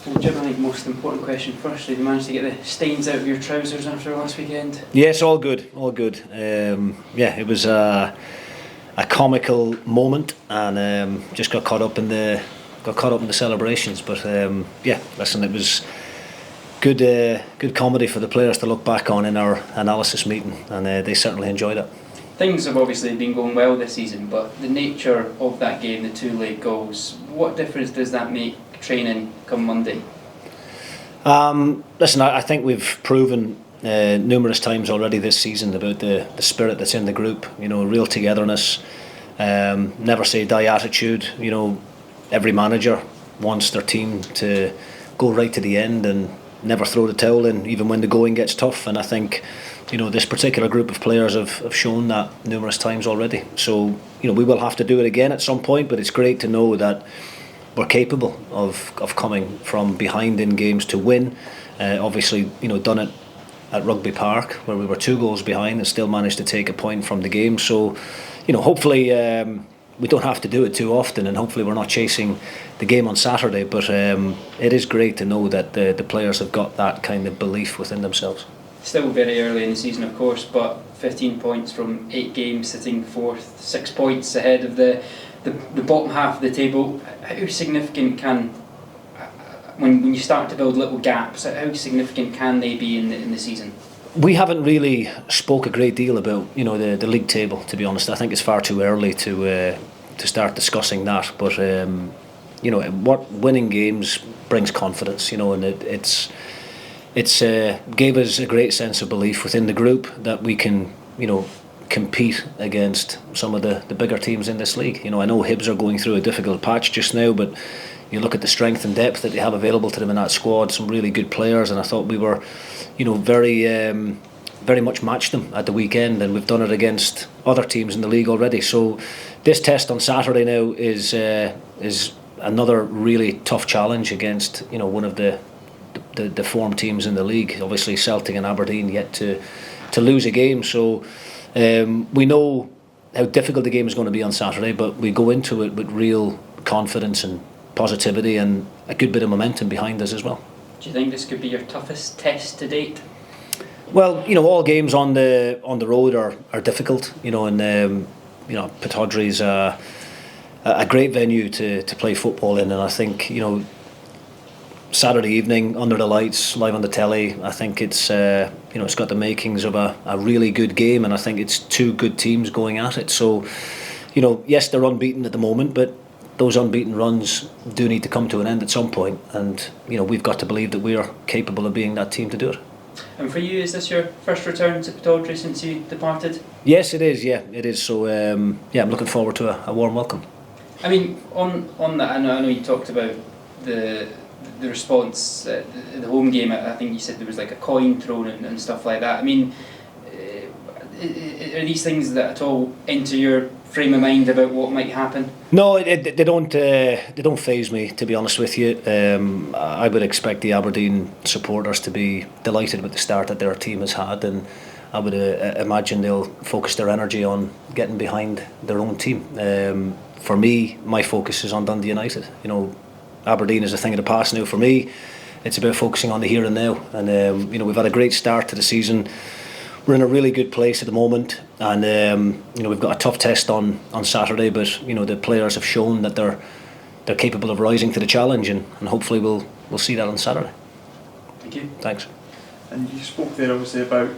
Well, Jim, I think the most important question first, did you manage to get the stains out of your trousers after last weekend? Yes, all good. It was a comical moment, and just got caught up in the celebrations. But listen, it was good comedy for the players to look back on in our analysis meeting, and they certainly enjoyed it. Things have obviously been going well this season, but the nature of that game, the two late goals, what difference does that make training come Monday? Listen, I think we've proven numerous times already this season about the spirit that's in the group. Real togetherness, never say die attitude. Every manager wants their team to go right to the end and never throw the towel in, even when the going gets tough. And I think this particular group of players have shown that numerous times already. So we will have to do it again at some point, but it's great to know that we're capable of coming from behind in games to win. Obviously, done it at Rugby Park where we were 2 goals behind and still managed to take a point from the game. So, hopefully we don't have to do it too often, and hopefully we're not chasing the game on Saturday. But it is great to know that the players have got that kind of belief within themselves. Still very early in the season, of course, but 15 points from 8 games, sitting 4th, 6 points ahead of the bottom half of the table. How significant can, when you start to build little gaps, how significant can they be in the season? We haven't really spoke a great deal about the league table, to be honest. I think it's far too early to start discussing that. But what winning games brings confidence, and it's gave us a great sense of belief within the group that we can compete against some of the bigger teams in this league. I know Hibs are going through a difficult patch just now, but you look at the strength and depth that they have available to them in that squad, some really good players, and I thought we were very much matched them at the weekend, and we've done it against other teams in the league already. So this test on Saturday now is another really tough challenge against one of the form teams in the league. Obviously Celtic and Aberdeen yet to lose a game, so we know how difficult the game is going to be on Saturday, but we go into it with real confidence and positivity and a good bit of momentum behind us as well. Do you think this could be your toughest test to date? Well, all games on the road are difficult, and Pittodrie is a great venue to play football in, and I think Saturday evening under the lights, live on the telly, I think it's it's got the makings of a really good game, and I think it's 2 good teams going at it. So yes, they're unbeaten at the moment, but those unbeaten runs do need to come to an end at some point, and we've got to believe that we are capable of being that team to do it. And for you, is this your first return to Pittodrie since you departed? Yes, it is. Yeah, it is. So I'm looking forward to a warm welcome. I mean, on that, I know you talked about the response at the home game. I think you said there was like a coin thrown and stuff like that. I mean, are these things that at all enter your frame of mind about what might happen? No, they don't faze me, to be honest with you. I would expect the Aberdeen supporters to be delighted with the start that their team has had, and I would imagine they'll focus their energy on getting behind their own team. For me, my focus is on Dundee United. Aberdeen is a thing of the past now for me. It's about focusing on the here and now, and we've had a great start to the season. We're in a really good place at the moment, and we've got a tough test on Saturday, but the players have shown that they're capable of rising to the challenge, and hopefully we'll see that on Saturday. Thank you. Thanks. And you spoke there obviously about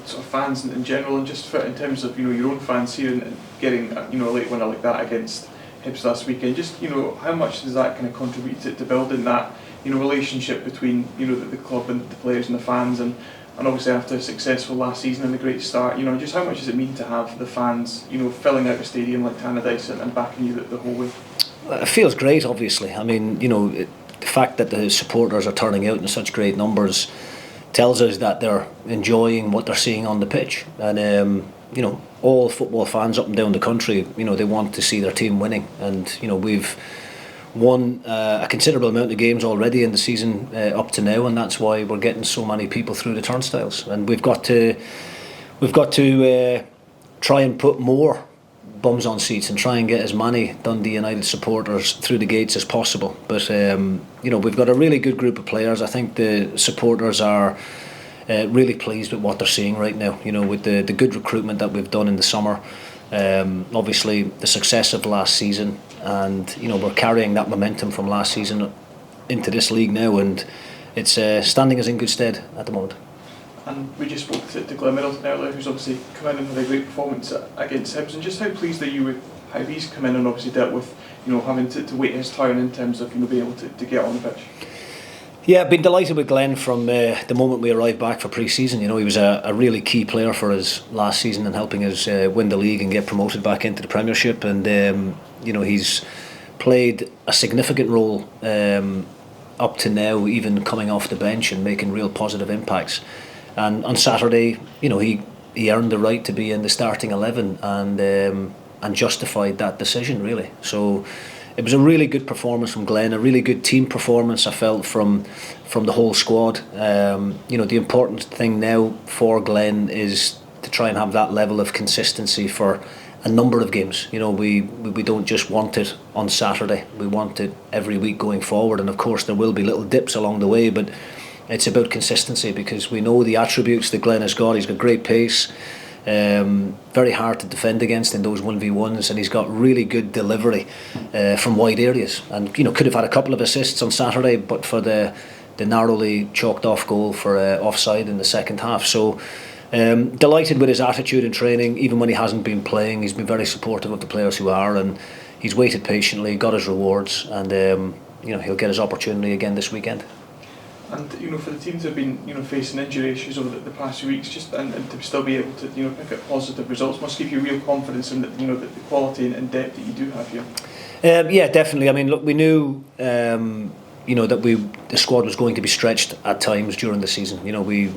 sort of fans in general, and just in terms of your own fans here and getting a late winner like that against Hibs last weekend. Just how much does that kind of contribute to building that relationship between the club and the players and the fans, and obviously after a successful last season and a great start, just how much does it mean to have the fans filling out the stadium like Tannadice and backing you the whole way? It feels great, obviously. I mean, the fact that the supporters are turning out in such great numbers tells us that they're enjoying what they're seeing on the pitch, and all football fans up and down the country, they want to see their team winning, and we've won a considerable amount of games already in the season up to now, and that's why we're getting so many people through the turnstiles, and we've got to try and put more bums on seats and try and get as many Dundee United supporters through the gates as possible. But we've got a really good group of players. I think the supporters are really pleased with what they're seeing right now. With the good recruitment that we've done in the summer, obviously the success of last season, and we're carrying that momentum from last season into this league now, and it's standing us in good stead at the moment. And we just spoke to Glenn Middleton earlier, who's obviously come in and had a great performance against Hibs. And just how pleased are you with how he's come in and obviously dealt with having to wait his turn in terms of being able to get on the pitch? Yeah, I've been delighted with Glenn from the moment we arrived back for pre-season. He was a really key player for us last season and helping us win the league and get promoted back into the Premiership. And he's played a significant role up to now, even coming off the bench and making real positive impacts. And on Saturday, he earned the right to be in the starting 11 and justified that decision, really. So it was a really good performance from Glenn, a really good team performance I felt from the whole squad. The important thing now for Glenn is to try and have that level of consistency for a number of games. We don't just want it on Saturday, we want it every week going forward. And of course there will be little dips along the way, but it's about consistency, because we know the attributes that Glenn has got. He's got great pace, very hard to defend against in those 1v1s, and he's got really good delivery from wide areas, and could have had a couple of assists on Saturday but for the narrowly chalked off goal for offside in the second half. So delighted with his attitude in training. Even when he hasn't been playing, he's been very supportive of the players who are, and he's waited patiently, got his rewards, and he'll get his opportunity again this weekend. And for the team to have been facing injury issues over the past few weeks, and to still be able to pick up positive results must give you real confidence in the quality and depth that you do have here. Yeah, definitely. I mean, look, we knew that the squad was going to be stretched at times during the season. We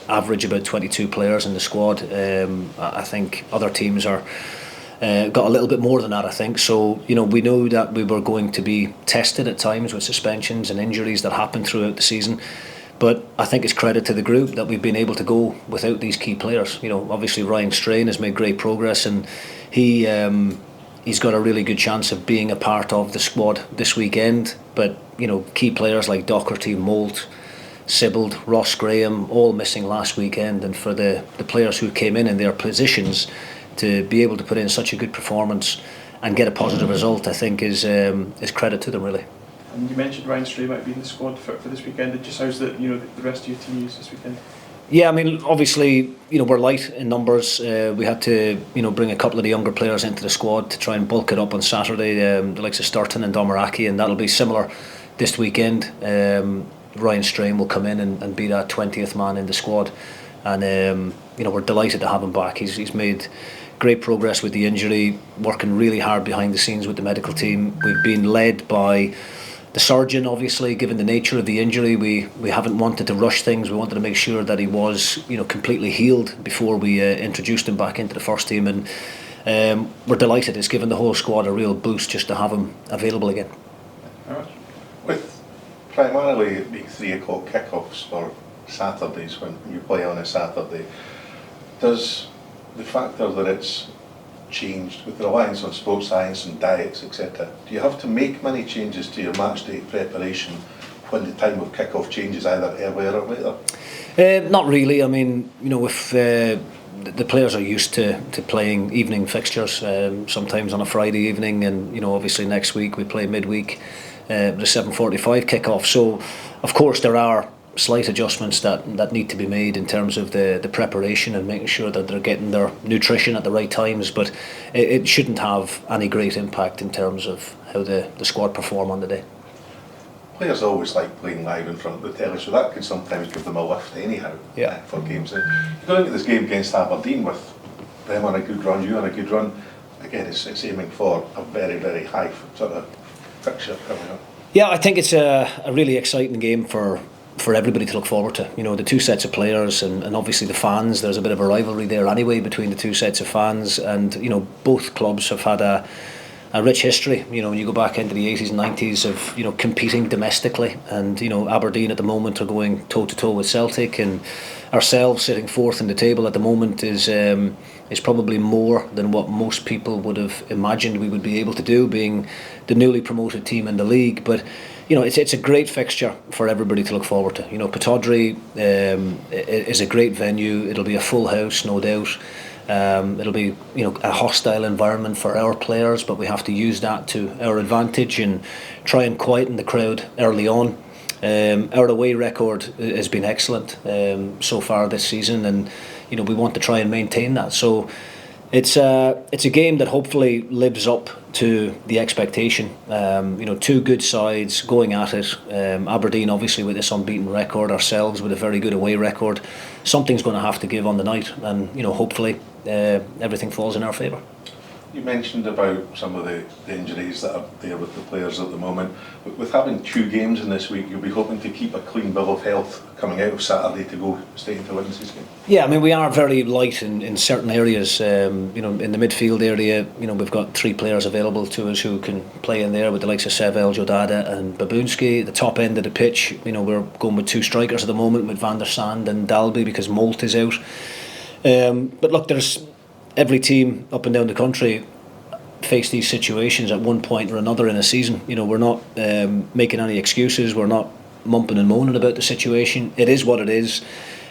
average about 22 players in the squad. I think other teams are got a little bit more than that, I think. So we knew that we were going to be tested at times with suspensions and injuries that happen throughout the season. But I think it's credit to the group that we've been able to go without these key players. Obviously Ryan Strain has made great progress, and he's got a really good chance of being a part of the squad this weekend. But key players like Docherty, Moult, Sibbald, Ross Graham, all missing last weekend, and for the players who came in their positions to be able to put in such a good performance and get a positive result, I think is credit to them, really. And you mentioned Ryan Stray might be in the squad for this weekend. And just how's the rest of your team used this weekend? Yeah, I mean, obviously, we're light in numbers. We had to, bring a couple of the younger players into the squad to try and bulk it up on Saturday. The likes of Sturton and Domaraki, and that'll be similar this weekend. Ryan Strain will come in and be that 20th man in the squad, and we're delighted to have him back. He's made great progress with the injury, working really hard behind the scenes with the medical team. We've been led by the surgeon, obviously, given the nature of the injury. We haven't wanted to rush things. We wanted to make sure that he was completely healed before we introduced him back into the first team, and we're delighted. It's given the whole squad a real boost just to have him available again. With primarily it being 3 o'clock kickoffs for Saturdays when you play on a Saturday, does the factor that it's changed with the reliance on sports science and diets, etc., do you have to make many changes to your match day preparation when the time of kick-off changes either earlier or later? Not really. I mean, if the players are used to playing evening fixtures, sometimes on a Friday evening, and obviously next week we play midweek, the 7:45 kick-off. So of course there are slight adjustments that need to be made in terms of the preparation and making sure that they're getting their nutrition at the right times, but it shouldn't have any great impact in terms of how the squad perform on the day. Players always like playing live in front of the telly, so that could sometimes give them a lift anyhow. Yeah. For games. You're going into this game against Aberdeen with them on a good run, you on a good run. Again, it's aiming for a very, very high sort of fixture coming up. Yeah, I think it's a really exciting game for everybody to look forward to. The two sets of players and obviously the fans. There's a bit of a rivalry there anyway between the two sets of fans, and both clubs have had a rich history. When you go back into the 80s and 90s of competing domestically, and Aberdeen at the moment are going toe to toe with Celtic, and ourselves sitting fourth in the table at the moment is is probably more than what most people would have imagined we would be able to do, being the newly promoted team in the league. But it's a great fixture for everybody to look forward to. Pittodrie is a great venue. It'll be a full house, no doubt. It'll be a hostile environment for our players, but we have to use that to our advantage and try and quieten the crowd early on. Our away record has been excellent so far this season, and we want to try and maintain that. So it's a game that hopefully lives up to the expectation. Two good sides going at it. Aberdeen obviously with this unbeaten record, ourselves with a very good away record. Something's going to have to give on the night, and hopefully everything falls in our favour. You mentioned about some of the injuries that are there with the players at the moment. With having 2 games in this week, you'll be hoping to keep a clean bill of health coming out of Saturday to go straight into Wednesday's game. Yeah, I mean, we are very light in certain areas. In the midfield area, we've got 3 players available to us who can play in there with the likes of Sevel, Jodada and Babunski. At the top end of the pitch, we're going with 2 strikers at the moment with Van der Sand and Dalby because Molt is out. But look, there's every team up and down the country face these situations at one point or another in a season. We're not making any excuses. We're not mumping and moaning about the situation. It is what it is.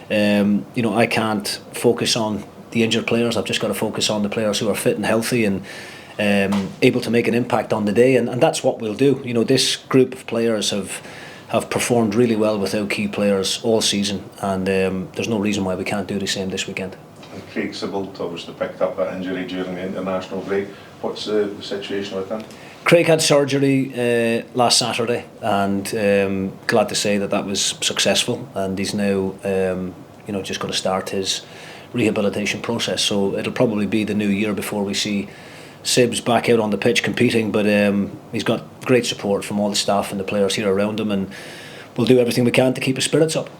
I can't focus on the injured players. I've just got to focus on the players who are fit and healthy and able to make an impact on the day, and that's what we'll do. This group of players have performed really well without key players all season, and there's no reason why we can't do the same this weekend. And Craig Sibbald obviously picked up that injury during the international break. What's the situation with him? Craig had surgery last Saturday, and glad to say that was successful, and he's now just going to start his rehabilitation process. So it'll probably be the new year before we see Sibs back out on the pitch competing, but he's got great support from all the staff and the players here around him, and we'll do everything we can to keep his spirits up.